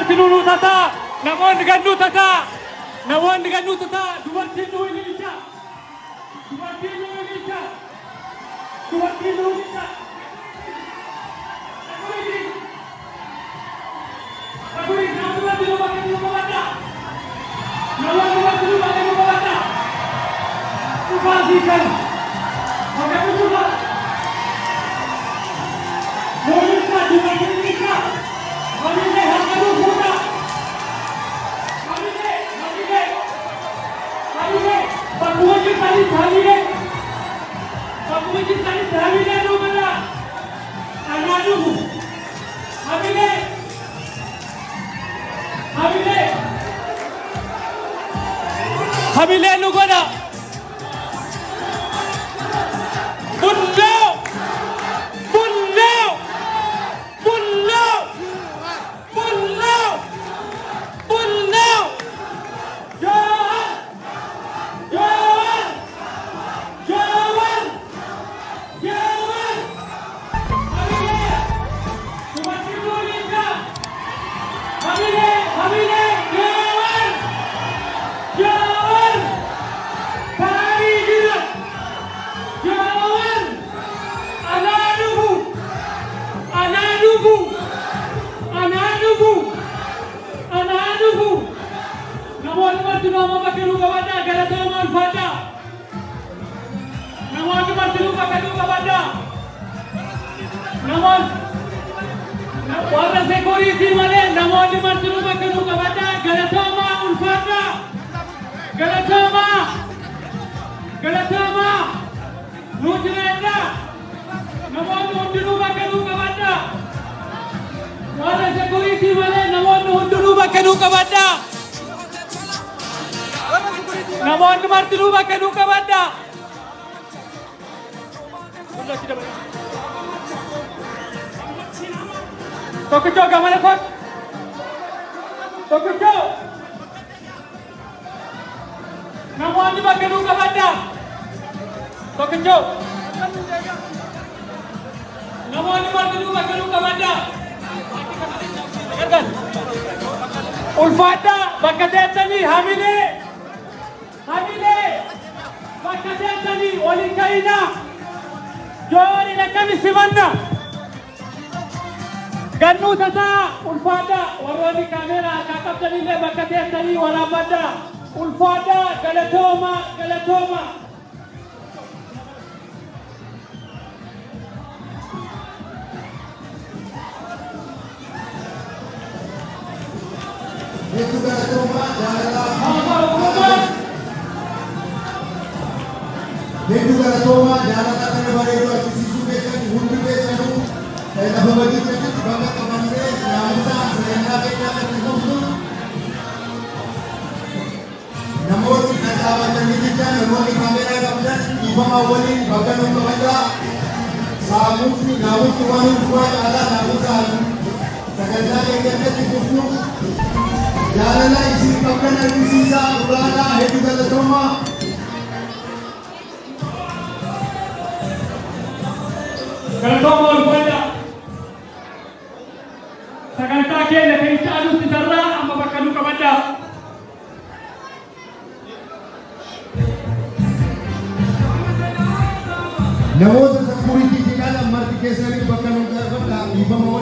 seluruh tata, namun dengan tata, dua kilo Indonesia, dua kilo Indonesia, dua kilo Indonesia. Aku ini namun di rumah baca, Upazikan, maka berubah. Indonesia juga Indonesia. Kami ini hanya berubah. Kami ini. Bakuan kita ini mana? Anak dulu. Kami ini. Hamile nugana. Namun warna security mana? Namun di martiru makan luka baca. Galatama ulfata. Galatama. Nujrenda. Namun dulu makan luka baca. Warna security mana? Namun dulu makan luka baca. Namun di martiru makan luka baca. Tokejo gamane kon. Tokejo. Namun di bagian luka baca. Tokejo. Namun di bagian luka baca. Ulfata bakadetani hamile. Bakadetani olikaina. Jori na kami simanna. Gannu tata ulfada warwani kamera kakap tadi le bakate tadi warabada ulfada galatoma. Itu galatoma jalan akan kembali dua sisi subesan hundu besanu dan apa bagi tadi bapak kamande namsa serena kita terkumpul namun ada tadi kita namun kamera kapten ibu awalin bagan untuk ada samus ni namus tuan buat ada namusan segala yang kita dikumpul jalan isi kapten dan sisa ulana itu galatoma. Galatoma ulfada. Saganta ke na kai ta alu tidarra amma bakanu kamanda. Namun security di dalam marti kesari bakanu kamanda ibu mau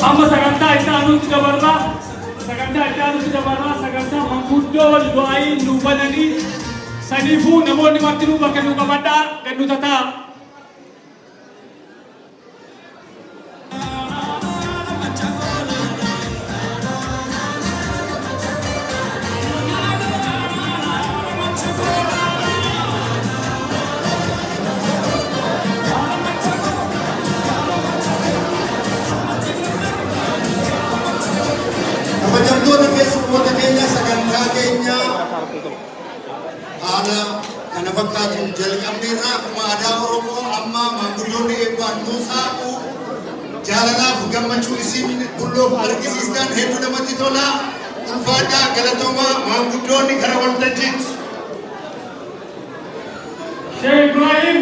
Amma sagantaa itti dabarraa sagantaa manguddoo du'aayin nu bananii saniifuu namoonni martinuu bakka nu qabadhaa gannu tataa. Kabajamtoota keessummoota keenya sagantaa keenya haala kana fakkaatuun jalqabneerraa akkuma aadaa Oromoo amma maanguddoonni eebbaan nuusaa'u jaalalaaf gammachuu isin bulloof argisiistan hedduu namatti tola. Ulfaadhaa galatoomaa maanguddoonni gara waltajjiitti. Sheikh Ibrahim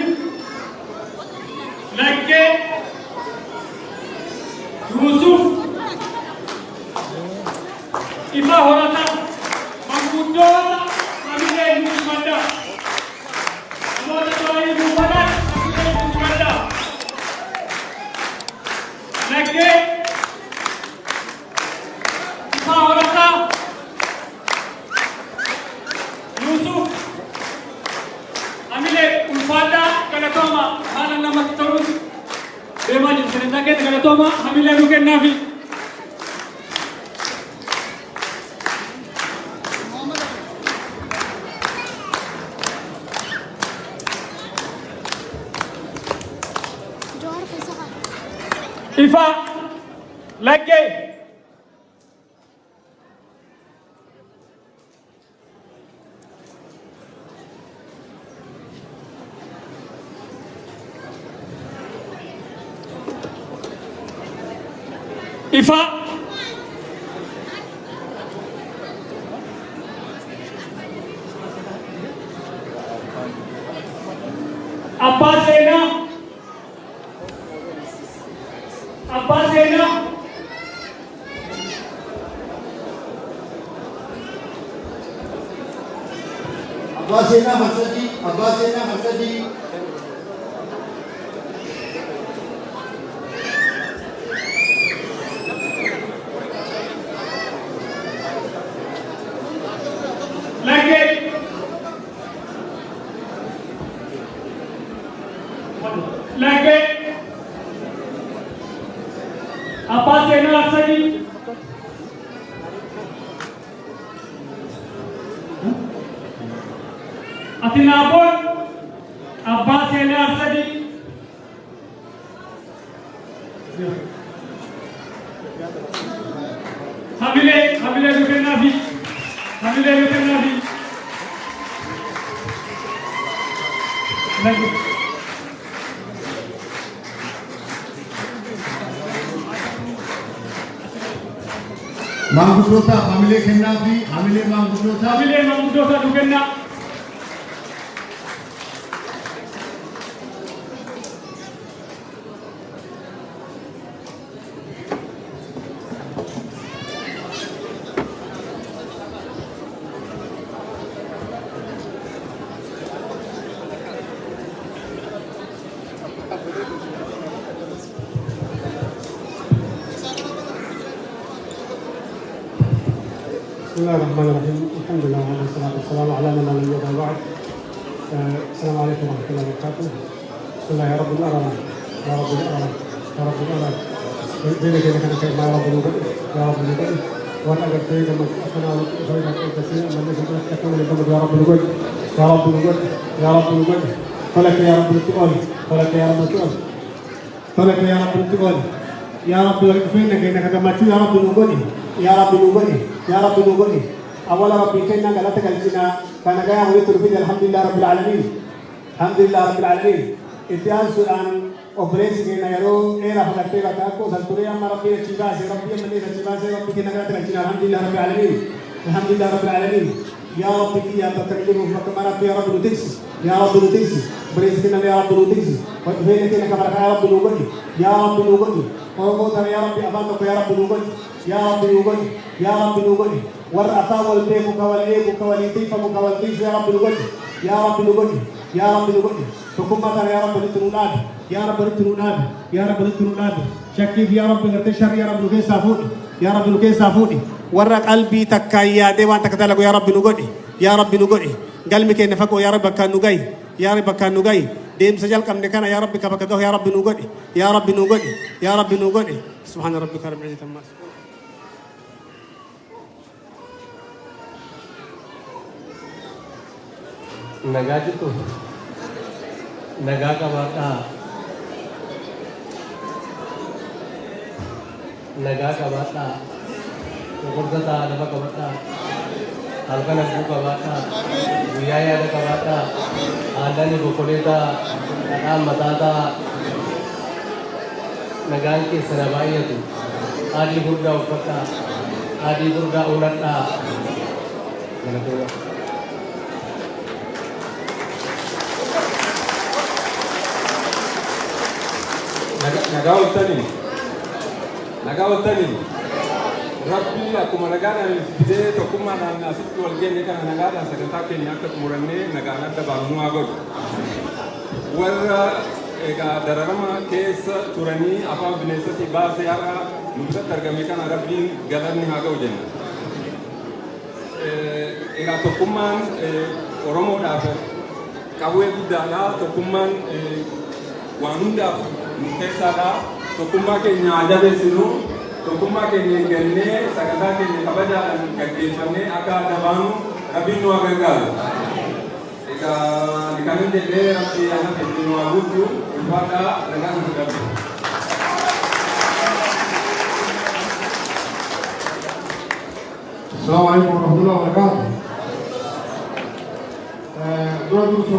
Laggee Yusuf Ifa horata manguddoota hamilee Nuusmanda namoota du'aayin nu banan hamilee Nuusmanda Laggee Ifa horata Yusuf hamilee ulfaadhaa galatooma haala namatti tolus deemaa jiru sagantaa keessa galatooma hamilee nu kennaafi. Ifa Laggee Ifa Abbaa Seenaa Abbaa Seenaa Marsadi Laggee Abbaa Seenaa Marsadi Atinaabon Abbaa Seenaa Marsadi hamilee nu kennaafi Laggee maanguddoota hamilee kennaafi hamilee maanguddoota nu kennaa. بسم الله الرحمن الرحيم، الحمد لله والصلاة والسلام على من لا نبي بعد. السلام عليكم ورحمة الله وبركاته. بسم الله يا رب الأرض يا رب الأرض يا رب الأرض. بينك أنا كيف ما رب الأرض يا رب الأرض. وأنا قلت لك لما أنا غير كثير من الناس تكون لكم يا رب الأرض يا رب الأرض يا رب الأرض. فلك يا رب الأرض فلك يا رب الأرض فلك يا رب الأرض يا رب فينك إنك كما يا رب الأرض يا رب الأرض يا رب الأرض. أولا ربي كنا قالتك الجنا كان جاء ويترفض الحمد لله رب العالمين الحمد لله رب العالمين. إتيان سؤال أوبريس كنا يرو إيرا فلكتي كتاكو سلطوري أما ربي الشباز ربي من الشباز ربي كنا قالتك الجنا الحمد لله رب العالمين الحمد لله رب العالمين. يا رب يا تكلم وكما ربي يا رب نتيس يا رب نتيس بريس كنا يا رب نتيس وفين كنا كما يا رب نوبني يا رب نوبني وقوت يا رب أبانك يا رب نوبني يا رب نوبني يا رب نوبني والأثار والبيك والإيك والإيتيف والإيتيف يا رب نوبني يا رب نوبني يا رب نوبني تكون يا رب لتنولاد يا رب لتنولاد يا رب لتنولاد شكيف يا رب غير شر يا رب لكي سافودي يا رب لكي سافودي ورا قلبي تكايا دي وانت كتلقوا يا رب نغدي يا رب نغدي قلبي كي نفقوا يا رب كان نغاي يا رب كان نغاي ديم سجل كم نكنا يا رب كبكدو يا رب نغدي يا رب نغدي يا رب نغدي سبحان ربك رب العزة عما يصفون nagaa jirtu nagaa qabaadhaa nagaa qabaadhaa gurgurtaa lafa qabaadhaa halkan abduu qabaadhaa guyyaa yaada qabaadhaa aadaan bokoleetaa dhadhaan mataataa nagaan keessana baay'atu adii gurdaa uffadhaa adii gurdaa uunadhaa galatooma nagaa waltanii rabbi akkuma nagaan fidee tokkummaadhaan asitti wal geenye kana nagaadhaan sagantaa keenya akka xumurannee nagaan adda baafnu haa godhu warra egaa dararama keessa turanii afaan bineensatii baasee har'a nu biratti argame kana rabbiin galanni haa ga'u jenna egaa tokkummaan oromoodhaaf qawwee guddaadha tokkummaan waan hundaaf murteessaadha tokkummaa keenya jabeessinu tokkummaa keenya eeggannee sagantaa keenya kabajaadhaan gaggeeffannee akka adda baanu rabbiin nu haa gargaaru. Egaa kan inni jedhee rabbii ana keenya nu haa guutu ulfaadhaa nagaan nu darbe. السلام عليكم ورحمة الله وبركاته. دور دوسو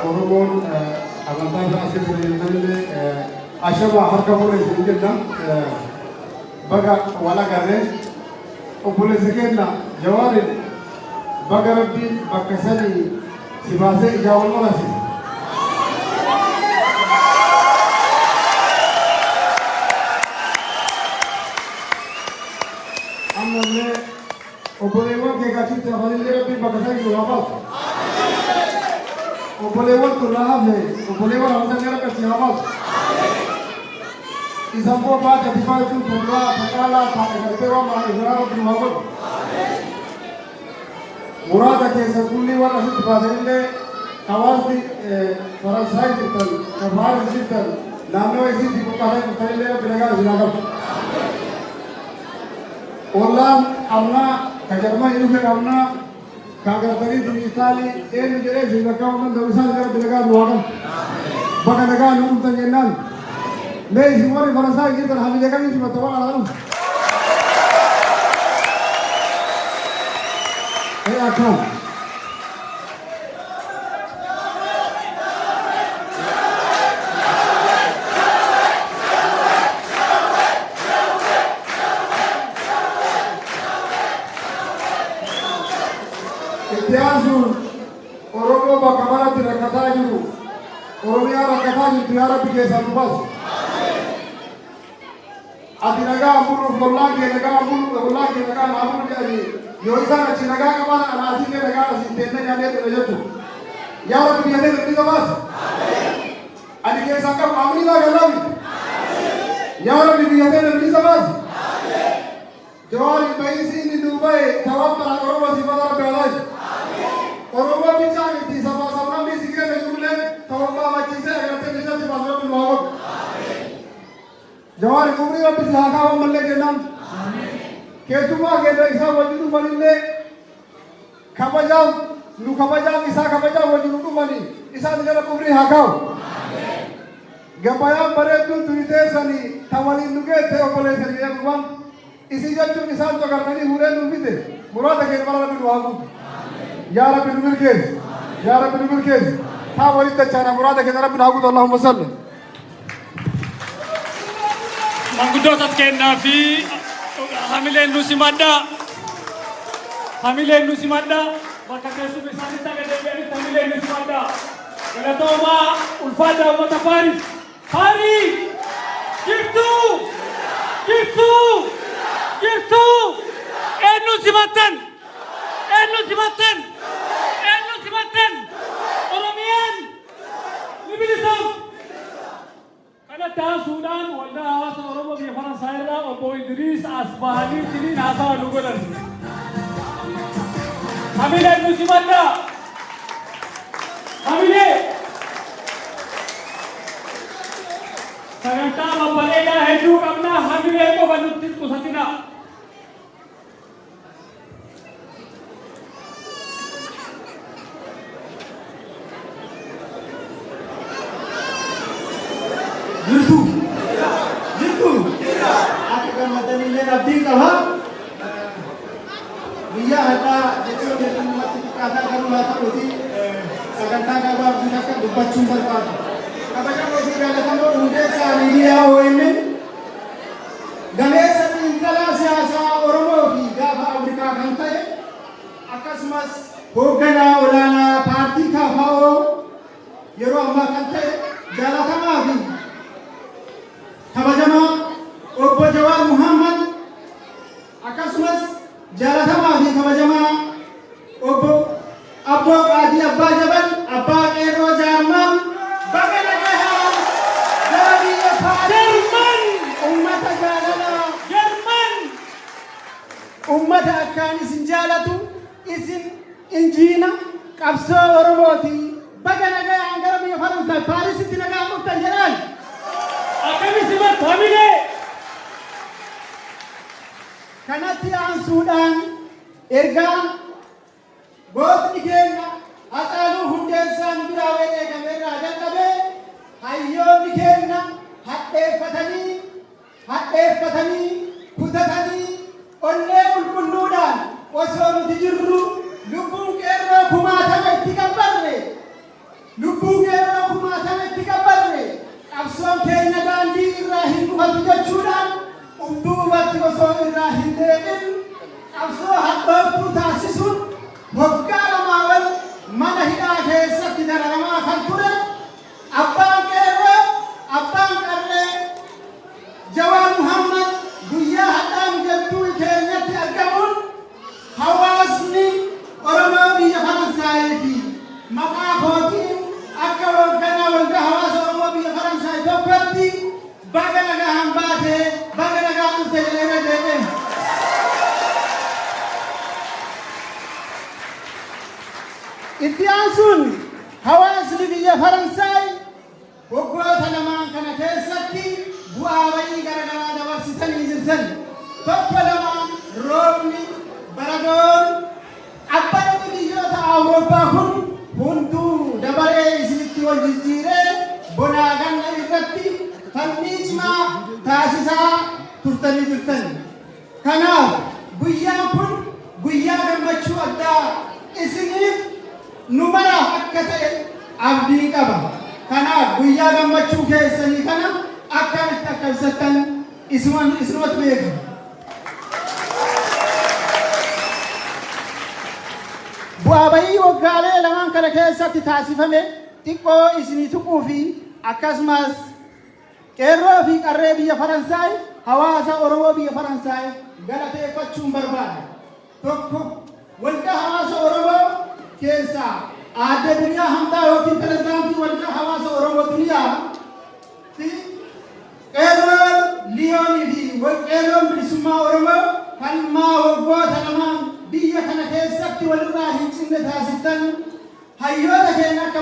أوروبون أغلطان رأسي سريرنا أشبه حركة بوليس جدا بقى ولا كذا وبوليس كنا جواري بقى ربي بقى سني سباسة جاول ولا سي أما Obolewan ke kacil terhadap lebih bagai jualan. Obolewan tu lahap है. Obolewan हमसे मेरा कच्ची हमास. इसको बात अधिकार तू बोला पकाला करते हुआ मार इजरार और दुआवत. मुराद के सकुली वाला सिद्ध बादले आवाज दी फरसाई तितल कबार तितल नामो ऐसी दी को कहा तितले बिलगा जिलागा. Orang amna kajarma ini juga amna kagar tadi di Itali ini jadi juga kau kan tak bisa juga bilaga luakan bahkan negara nunggu tanginan nih semua di Faransa gitu kami jaga ini cuma tahu alam akan Tiasul Oromo bakamana tirakata jiru Oromia rakata jiru tiara pikir satu pas Adinaga amuru kolagi naga amuru kolagi naga amuru jadi Yoisa naci naga kamana anasi ke naga nasi tenda jadi terjatuh Ya Rabbi dia lebih kemas Adik yang sangka amri lah galam Ya Rabbi dia lebih kemas Jawab bayi sini Dubai jawab para Oromo si padar belas Oromo bicara di sama-sama misi kita jumlah tahun macam saya agar kita bisa masuk ke luar. Jawab kumri apa sih hak awam melihat jenam? Kesuma kita isa wajib tu balik le. Kapajam, lu kapajam isa kapajam wajib tu balik. Isa negara kumri hak awam. Gapaya beretu tuite sani tawali nuge teo boleh sani ya bukan. Isi jatuh misal tu karena ini huren nubite. Murad akhir malam lebih luar. Ya Rabbi nubirkez, Ya Rabbi nubirkez. Tha walita chana murada ke Rabbi nagud Allahumma salli. Mangudot kenna fi hamilen nusimada baka kesu bisani taga debeli hamilen nusimada galatoma ulfada matafari hari gitu nusimatan Oromian Hirsam. Kana taasuudhaan waldaa hawaasa Oromoo biyya Faransaay irraa obbo Idriis Asbaanii wajjiniin haasawa nu godhan. Hamilee nu simadhaa. Hamilee. Sagantaa babbareedaa hedduu qabnaa hamilee qofa nutti qusatinaa. Aku madani le abdi kaha biya hata jechuun jedhamu mati kata karu lata oti sagantaa qaba abdi akka dubbachuun barbaadu kabaja mootii galatamoo hundee saaniyaa OMN gameessa xiinxalaa siyaasaa Oromoo fi gaafa Afrikaa kan ta'e akkasumas hoogganaa olaanaa paartii KFO yeroo ammaa kan ta'e jaalatamaa fi kabajamaa obbo Jawaar Muhammad akkasumas jaalatamaa fi kabajamaa obbo Abboo Qaadii Abbaa Jabal Abbaa Qeerroo Jaarman baga nagahaa gara biyya Jarman ummata jaalalaa Jarman ummata akkaan isin jaalatu isin injiina qabsoo Oromooti baga nagahaa gara biyya Faransaay Paarisitti nagaa dhuftan jedhaan Akkamitti hamilee. Kanatti aansuudhaan ergaan gootni keenya Haacaaluu Hundeessaan biraa eegameerraa jalqabee hayyoonni keenya hadheeffatanii kutatanii onnee qulqulluudhaan osoo nuti jirru lubbuun qeerroo kumaatama itti qabbarre qabsoon keenya daandii irraa hin dhufatu jechuudhaan duubatti osoo irraa hin deemin qabsoo hadhooftuu taasisuun waggaa lamaa ol mana hidhaa keessatti dararamaa kan ture abbaan qeerroo abbaan qarree Jawaar Muhammad guyyaa hadhaan jabduu keenyatti argamuun hawaasni Oromoo biyya Faransaayii fi maqaa kootiin akka hoogganaa waldaa hawaasa Oromoo biyya Faransaay tokkotti baga nagaan baatee baga nagaan dhufte jedhee deemee. Itti aansuun hawaasni biyya Faransaay waggoota lamaan kana keessatti bu'aa bayii garaagaraa dabarsitanii jirtan. Tokko lamaan roobni baradoon abbanni biyyoota Awurooppaa kun hunduu dabaree isinitti wal jijjiiree bonaa ganna irratti fannii cimaa taasisaa turtanii jirtan. Kanaaf guyyaan kun guyyaa gammachuu addaa isiniif nu maraaf akka ta'e abdii qaba. Kanaaf guyyaa gammachuu keessanii kana akkamitti akka ibsattan isinumatu beeka. Bu'aa bayii waggaalee lamaan kana keessatti taasifame xiqqoo isinii tuquu fi akkasumas qeerroo fi qarree biyya Faransaay hawaasa Oromoo biyya Faransaay galateeffachuun barbaada. Tokko waldaa hawaasa Oromoo keessaa aadde Duniyaa Hamdaa yookiin pirezidaantii waldaa hawaasa Oromoo Duniyaa fi qeerroo Liyoonii fi qeerroon bilisummaa Oromoo falmaa waggoota lamaan biyya kana keessatti walirraa hin cinne taasiftan hayyoota keenya akka